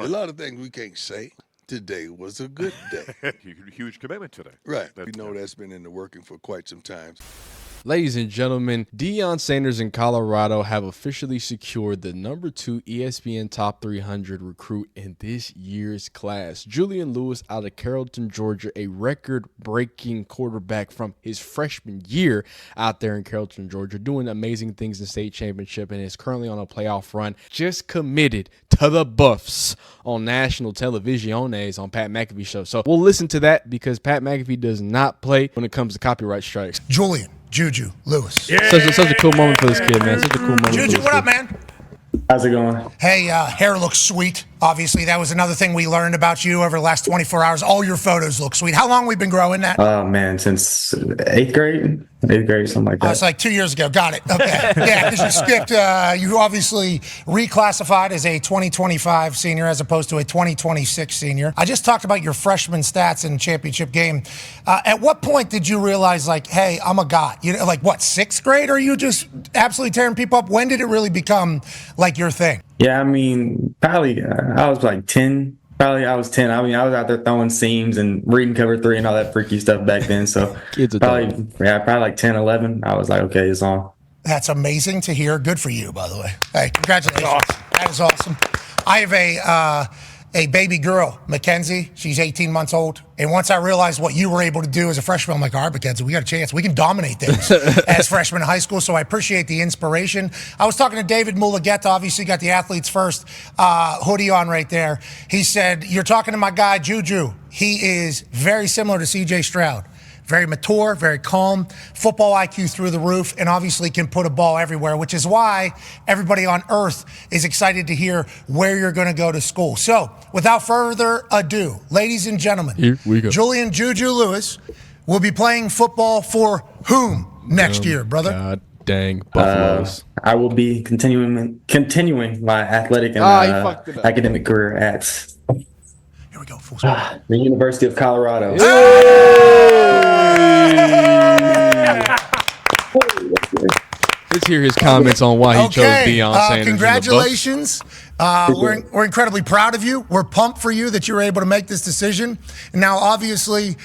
A lot of things we can't say. Today was a good day. Huge commitment today. Right. We know that's been in the working for quite some time. Ladies and gentlemen, Deion Sanders and Colorado have officially secured the #2 ESPN Top 300 recruit in this year's class. Julian Lewis out of Carrollton, Georgia, a record-breaking quarterback from his freshman year out there in Carrollton, Georgia, doing amazing things in the state championship and is currently on a playoff run. Just committed to the Buffs on national television on Pat McAfee show. So we'll listen to that because Pat McAfee does not play when it comes to copyright strikes. Julian. Juju Lewis. Yeah. Such a cool moment for this kid, man. Such a cool moment. Juju, what up, man? How's it going? Hey, hair looks sweet. Obviously, that was another thing we learned about you over the last 24 hours. All your photos look sweet. How long have we been growing that? Oh, man, since 8th grade? 8th grade, something like that. Oh, it's like 2 years ago. Got it. Okay. Yeah, because you skipped. You obviously reclassified as a 2025 senior as opposed to a 2026 senior. I just talked about your freshman stats in the championship game. At what point did you realize, like, hey, I'm a god? You know, like, what, 6th grade? Or are you just absolutely tearing people up? When did it really become, like, your thing? Yeah, I mean, probably I was like 10. Probably I was 10. I mean, I was out there throwing seams and reading cover 3 and all that freaky stuff back then. So probably like 10, 11. I was like, okay, it's on. That's amazing to hear. Good for you, by the way. Hey, congratulations. That is awesome. I have a baby girl, Mackenzie. She's 18 months old. And once I realized what you were able to do as a freshman, I'm like, all right, Mackenzie, we got a chance. We can dominate things as freshmen in high school. So I appreciate the inspiration. I was talking to David Mulugeta, obviously got the Athletes First hoodie on right there. He said, you're talking to my guy, Juju. He is very similar to C.J. Stroud. Very mature, very calm, football IQ through the roof, and obviously can put a ball everywhere, which is why everybody on earth is excited to hear where you're going to go to school. So, without further ado, ladies and gentlemen, here we go. Julian Juju Lewis will be playing football for whom next year, brother? God dang Buffaloes. I will be continuing my athletic and academic career at we go, full the University of Colorado. Let's hear his comments on why he chose Deion Sanders. Congratulations. We're incredibly proud of you. We're pumped for you that you were able to make this decision. Now, obviously,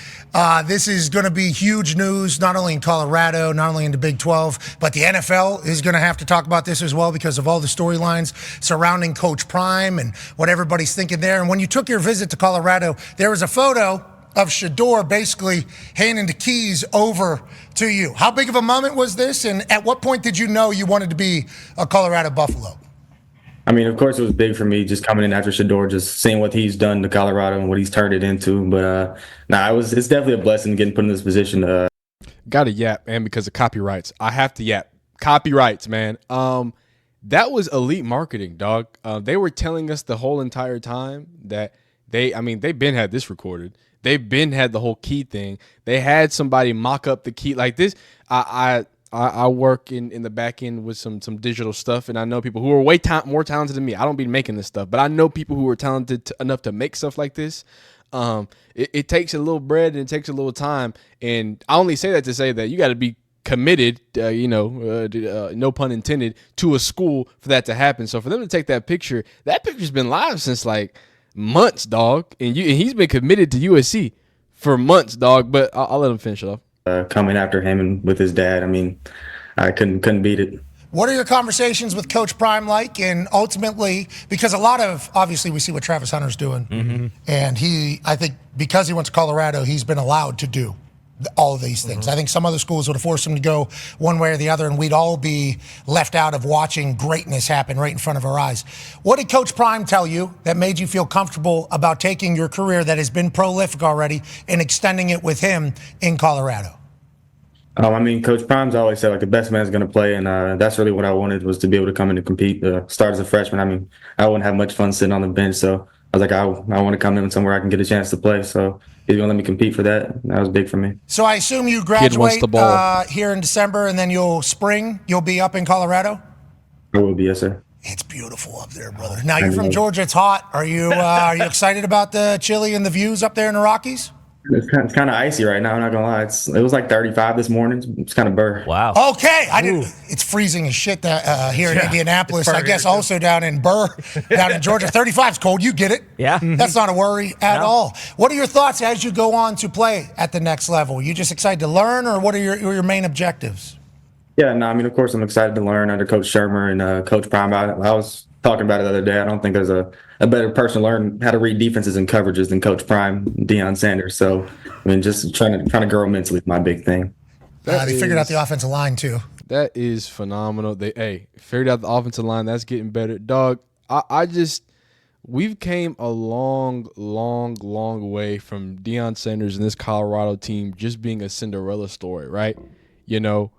this is going to be huge news, not only in Colorado, not only in the Big 12, but the NFL is going to have to talk about this as well because of all the storylines surrounding Coach Prime and what everybody's thinking there. And when you took your visit to Colorado, there was a photo of Shador basically handing the keys over to you. How big of a moment was this? And at what point did you know you wanted to be a Colorado Buffalo? I mean, of course, it was big for me just coming in after Shador, just seeing what he's done to Colorado and what he's turned it into. But it's definitely a blessing getting put in this position. Got to yap, man, because of copyrights. I have to yap. Copyrights, man. That was elite marketing, dog. They were telling us the whole entire time that they've been had this recorded. They've been had the whole key thing. They had somebody mock up the key like this. I work in the back end with some digital stuff, and I know people who are way more talented than me. I don't be making this stuff, but I know people who are talented enough to make stuff like this. It takes a little bread and it takes a little time, and I only say that to say that you got to be committed, no pun intended, to a school for that to happen. So for them to take that picture's been live since like months, dog, and he's been committed to USC for months, dog. But I'll let him finish it off. Coming after him and with his dad, I mean, I couldn't beat it. What are your conversations with Coach Prime like? And ultimately, because obviously we see what Travis Hunter's doing, and I think because he went to Colorado, he's been allowed to do all of these things. I think some other schools would have forced him to go one way or the other, and we'd all be left out of watching greatness happen right in front of our eyes. What did Coach Prime tell you that made you feel comfortable about taking your career that has been prolific already and extending it with him in Colorado? Coach Prime's always said, like, the best man's going to play, and that's really what I wanted, was to be able to come in and compete, start as a freshman. I wouldn't have much fun sitting on the bench, so I was like, I want to come in somewhere I can get a chance to play, so he's going to let me compete for that. That was big for me. So I assume you graduate here in December, and then you'll be up in Colorado? I will be, yes, sir. It's beautiful up there, brother. Now, you're from Georgia. It's hot. Are you excited about the chili and the views up there in the Rockies? It's kind of icy right now. I'm not gonna lie. It was like 35 this morning. It's kind of burr. Wow. Okay, it's freezing as shit here in Indianapolis. I guess also down in down in Georgia. 35 is cold. You get it. Yeah. That's not a worry at all. What are your thoughts as you go on to play at the next level? You just excited to learn, or what are your main objectives? Yeah, no, I mean, of course, I'm excited to learn under Coach Shermer and Coach Prime. I was talking about it the other day. I don't think there's a better person to learn how to read defenses and coverages than Coach Prime, Deion Sanders. So, I mean, just trying to grow mentally is my big thing. They figured out the offensive line, too. That is phenomenal. They figured out the offensive line. That's getting better. Dog, we've came a long way from Deion Sanders and this Colorado team just being a Cinderella story, right? You know,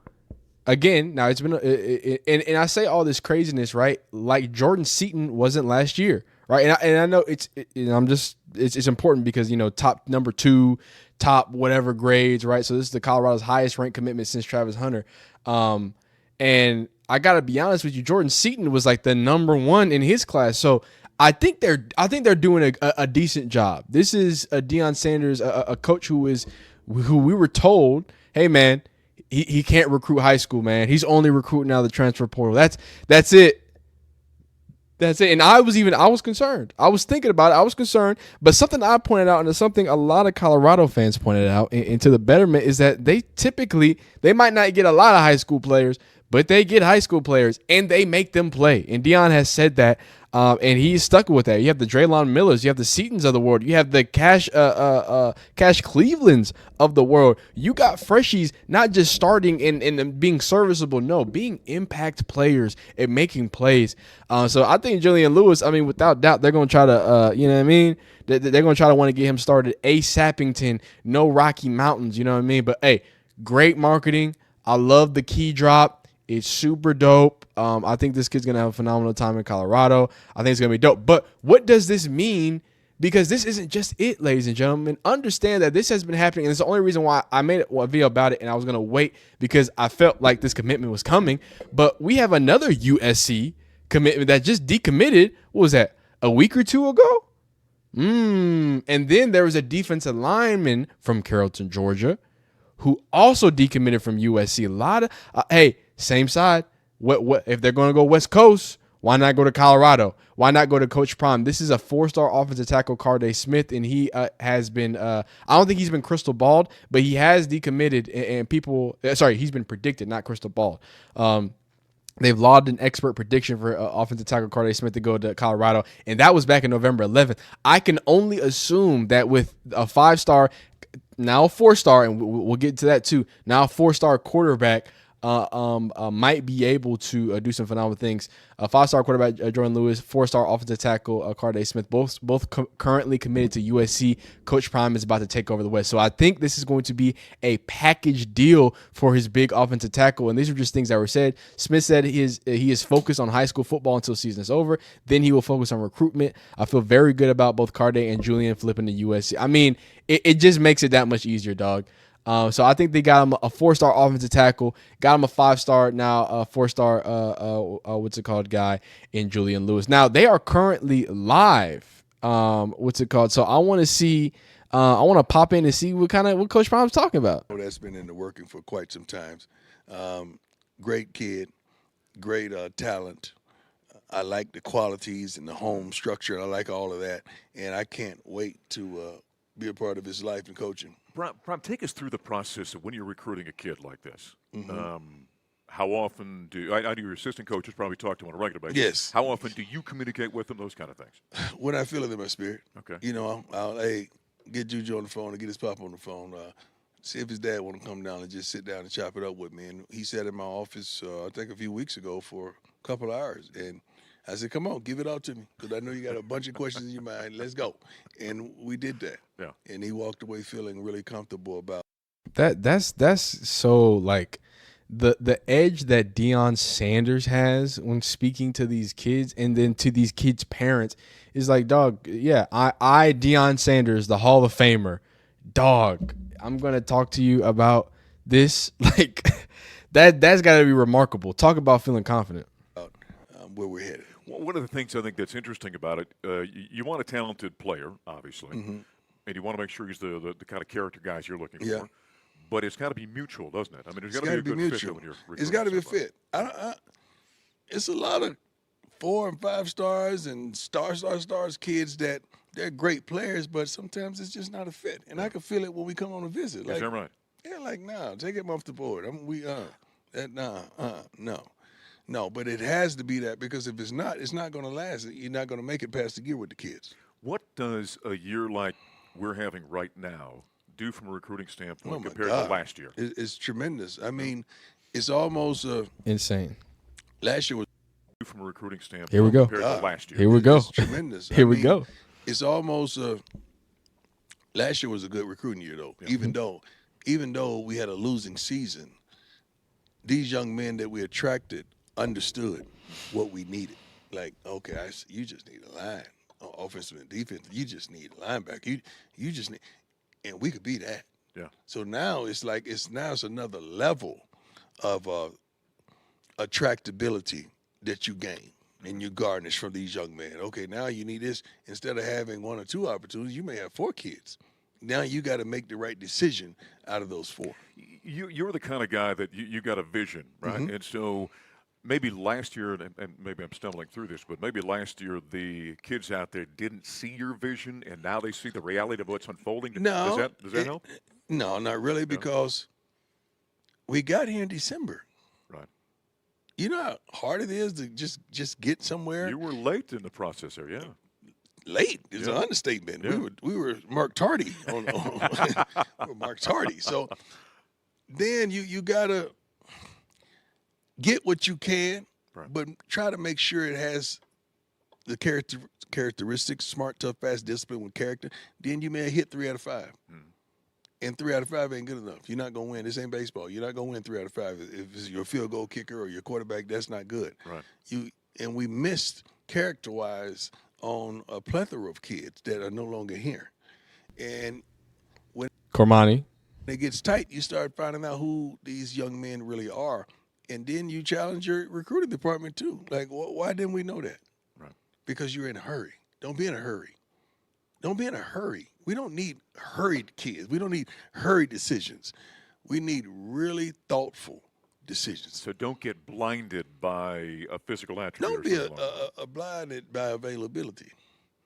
again, now it's been and I say all this craziness, right? Like Jordan Seaton wasn't last year, right? And I know it's important because, you know, top number 2, top whatever grades, right? So this is the Colorado's highest ranked commitment since Travis Hunter. And I gotta be honest with you, Jordan Seaton was like the number 1 in his class. So I think they're doing a decent job. This is a Deion Sanders, a coach who we were told, hey man, he can't recruit high school, man. He's only recruiting out of the transfer portal. That's it. That's it. And I was concerned. I was thinking about it. I was concerned. But something I pointed out, and it's something a lot of Colorado fans pointed out, and to the betterment, is that they might not get a lot of high school players, but they get high school players, and they make them play. And Deion has said that, and he's stuck with that. You have the Draylon Millers, you have the Seatons of the world, you have the Cash Clevelands of the world. You got freshies not just starting and being serviceable, no, being impact players and making plays. So I think Julian Lewis, I mean, without doubt, they're going to try to, you know what I mean? They're going to try to want to get him started. A. Sappington, no Rocky Mountains, you know what I mean? But, hey, great marketing. I love the key drop. It's super dope. I think this kid's going to have a phenomenal time in Colorado. I think it's going to be dope. But what does this mean? Because this isn't just it, ladies and gentlemen. Understand that this has been happening, and it's the only reason why I made a video about it, and I was going to wait because I felt like this commitment was coming. But we have another USC commitment that just decommitted. What was that, a week or 2 ago? And then there was a defensive lineman from Carrollton, Georgia, who also decommitted from USC. A lot of same side. What if they're going to go West Coast? Why not go to Colorado? Why not go to Coach Prime? This is a 4-star offensive tackle, Carday Smith, and he has been. I don't think he's been crystal balled, but he has decommitted, and people. He's been predicted, not crystal balled. They've logged an expert prediction for offensive tackle Carday Smith to go to Colorado, and that was back in November 11th. I can only assume that with a 5-star, now a 4-star, and we'll get to that too. Now a 4-star quarterback. Might be able to do some phenomenal things. 5-star quarterback Jordan Lewis, 4-star offensive tackle Carday Smith, both currently committed to USC. Coach Prime is about to take over the West, so I think this is going to be a package deal for his big offensive tackle. And these are just things that were said. Smith said he is focused on high school football until season is over. Then he will focus on recruitment. I feel very good about both Carday and Julian flipping to USC. I mean, it just makes it that much easier, dog. So I think they got him a 4-star offensive tackle, got him a 5-star, now a 4-star, guy in Julian Lewis. Now, they are currently live, So I want to see, I want to pop in and see what Coach Prime's talking about. That's been in the working for quite some times. Great kid, great talent. I like the qualities and the home structure. I like all of that, and I can't wait to be a part of his life and coaching. Prime, take us through the process of when you're recruiting a kid like this. Mm-hmm. How often do I know your assistant coaches probably talk to him on a regular basis? Yes. How often do you communicate with them? Those kind of things. When I feel it in my spirit. Okay. You know, I'll get Juju on the phone and get his pop on the phone. See if his dad want to come down and just sit down and chop it up with me. And he sat in my office, I think a few weeks ago for a couple of hours, and I said, come on, give it all to me, because I know you got a bunch of questions in your mind. Let's go. And we did that. Yeah. And he walked away feeling really comfortable about that. That's so, like, the edge that Deion Sanders has when speaking to these kids and then to these kids' parents is like, dog, yeah, I Deion Sanders, the Hall of Famer, dog, I'm going to talk to you about this. Like, that's got to be remarkable. Talk about feeling confident. Where we're headed. One of the things I think that's interesting about it, you want a talented player, obviously, mm-hmm. and you want to make sure he's the kind of character guys you're looking Yeah. for. But it's got to be mutual, doesn't it? I mean, there's It's got to got to be a be good mutual. fit when you're It's recruiting got to be a somebody. fit. It's a lot of 4 and 5 stars and stars kids that they're great players, but sometimes it's just not a fit. And I can feel it when we come on a visit. Is Like, that right? yeah, like, nah, take him off the board. No. But it has to be that, because if it's not going to last. You're not going to make it past the year with the kids. What does a year like we're having right now do from a recruiting standpoint Oh, my compared God. to last year? It's tremendous. I mean, it's almost Insane. last year was From a recruiting standpoint Here we go. compared to last year. Here we go. It's tremendous. Here I we mean, go. It's almost last year was a good recruiting year though. Even though we had a losing season, these young men that we attracted understood what we needed. Like, okay, I see, you just need a line, offensive and defense. You just need a linebacker. You just need, and we could be that. Yeah. So now it's another level of attractability that you gain and you garnish from these young men. Okay, now you need this. Instead of having 1 or 2 opportunities, you may have 4 kids. Now you got to make the right decision out of those 4. You're the kind of guy that you got a vision, right? Mm-hmm. And so maybe last year, and maybe I'm stumbling through this, but maybe last year the kids out there didn't see your vision, and now they see the reality of what's unfolding. No, does that help? No, not really, because we got here in December. Right. You know how hard it is to just get somewhere. You were late in the process there, yeah. Late is an Yeah. understatement. Yeah. We were Mark Tardy on we were Mark Tardy. So then you gotta get what you can, Right. but try to make sure it has the characteristics: smart, tough, fast, discipline with character. Then you may hit 3 out of 5. And 3 out of 5 ain't good enough. You're not gonna win. This ain't baseball. You're not gonna win 3 out of 5. If it's your field goal kicker or your quarterback, that's not good. Right. We missed character-wise on a plethora of kids that are no longer here. And when Cormani. it gets tight, you start finding out who these young men really are. And then you challenge your recruiting department too. Like, why didn't we know that? Right. Because you're in a hurry. Don't be in a hurry. Don't be in a hurry. We don't need hurried kids. We don't need hurried decisions. We need really thoughtful decisions. So don't get blinded by a physical attribute. Don't or be something like that. a blinded by availability.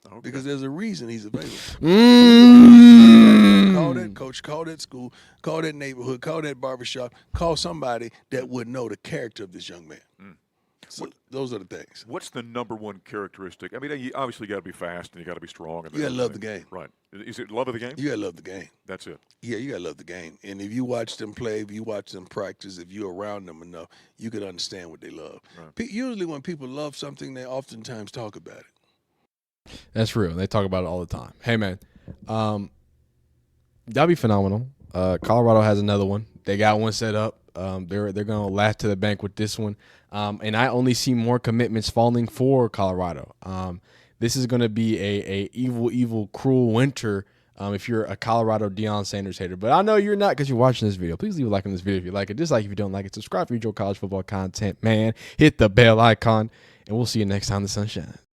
Okay. Because there's a reason he's available. Mm. Call that coach, call that school, call that neighborhood, call that barbershop, call somebody that would know the character of this young man. So those are the things. What's the number one characteristic? I mean, you obviously got to be fast and you got to be strong. And You gotta love the everything. game. Right. Is it love of the game? You gotta love the game. That's it. Yeah, you gotta love the game. And if you watch them play, if you watch them practice, if you're around them enough, you can understand what they love. Right. Usually when people love something, they oftentimes talk about it. That's real. They talk about it all the time. Hey, man, that'd be phenomenal. Colorado has another one. They got one set up. They're gonna laugh to the bank with this one. And I only see more commitments falling for Colorado. This is gonna be a evil, cruel winter. If you're a Colorado Deion Sanders hater, but I know you're not because you're watching this video. Please leave a like on this video if you like it. Dislike if you don't like it. Subscribe for your college football content, man. Hit the bell icon, and we'll see you next time the sun shines.